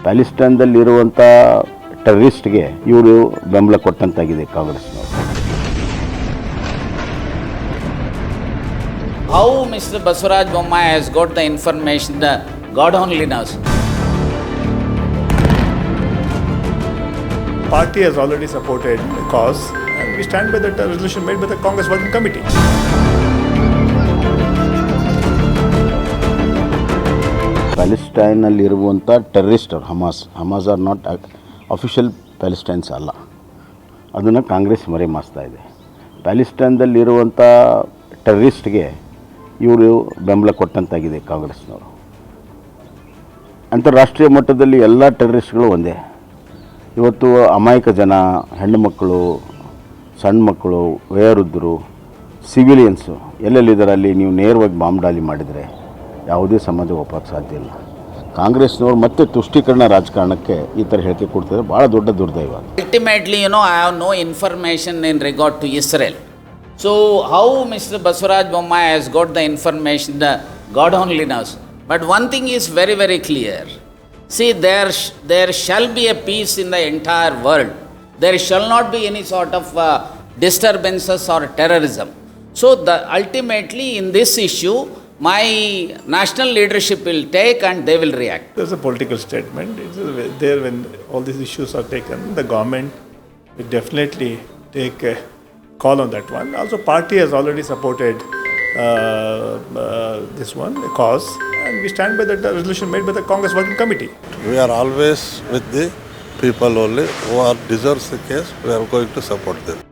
ಪ್ಯಾಲೆಸ್ಟೈನ್ದಲ್ಲಿರುವಂಥ ಟೆರರಿಸ್ಟ್ಗೆ ಇವರು ಬೆಂಬಲ ಕೊಟ್ಟಂತಾಗಿದೆ ಕಾಂಗ್ರೆಸ್ನವರು. How Mr. Basuraj Bommai has got the information, God only knows. Party has already supported the cause and we stand by the resolution made by the Congress Working Committee. ಪ್ಯಾಲೆಸ್ಟೈನಲ್ಲಿರುವಂಥ terrorist Hamas are not official Palestines ಅಲ್ಲ, ಅದನ್ನು ಕಾಂಗ್ರೆಸ್ ಮರೆಮಾಚ್ತಾ ಇದೆ. ಪ್ಯಾಲೆಸ್ಟೈನ್ದಲ್ಲಿರುವಂಥ ಟೆರರಿಸ್ಟ್ಗೆ ಇವರು ಬೆಂಬಲ ಕೊಟ್ಟಂತಾಗಿದೆ ಕಾಂಗ್ರೆಸ್ನವರು. ಅಂತಾರಾಷ್ಟ್ರೀಯ ಮಟ್ಟದಲ್ಲಿ ಎಲ್ಲ ಟೆರರಿಸ್ಟ್ಗಳು ಒಂದೇ. ಇವತ್ತು ಅಮಾಯಕ ಜನ, ಹೆಣ್ಣು ಮಕ್ಕಳು, ಸಣ್ಣ ಮಕ್ಕಳು, ವಯೋವೃದ್ಧರು, ಸಿವಿಲಿಯನ್ಸು ಎಲ್ಲೆಲ್ಲಿದ್ದಾರೆ ಅಲ್ಲಿ ನೀವು ನೇರವಾಗಿ ಬಾಂಬ್ ದಾಳಿ ಮಾಡಿದರೆ ಯಾವುದೇ ಸಮಾಜ ಒಪ್ಪಕ್ಕೆ ಸಾಧ್ಯ ಇಲ್ಲ. ಕಾಂಗ್ರೆಸ್ನವರು ಮತ್ತೆ ತುಷ್ಟೀಕರಣ ರಾಜಕಾರಣಕ್ಕೆ ಈ ಥರ ಹೇಳಿಕೆ ಕೊಡ್ತಿದ್ದಾರೆ. ಭಾಳ ದೊಡ್ಡ ದುರ್ದೈವ. Ultimately, I have no information in regard to Israel. So how Mr. Basuraj Bommai has got the information, God only knows. But one thing is very, very clear. See, there shall be a peace in the entire world. There shall not be any sort of disturbances or terrorism. So ultimately in this issue, my national leadership will take and they will react. There's a political statement. It's there when all these issues are taken. The government will definitely take a call on that one. Also, party has already supported this one, the cause, and we stand by the resolution made by the Congress Working Committee. We are always with the people only who are deserves the case. We are going to support them.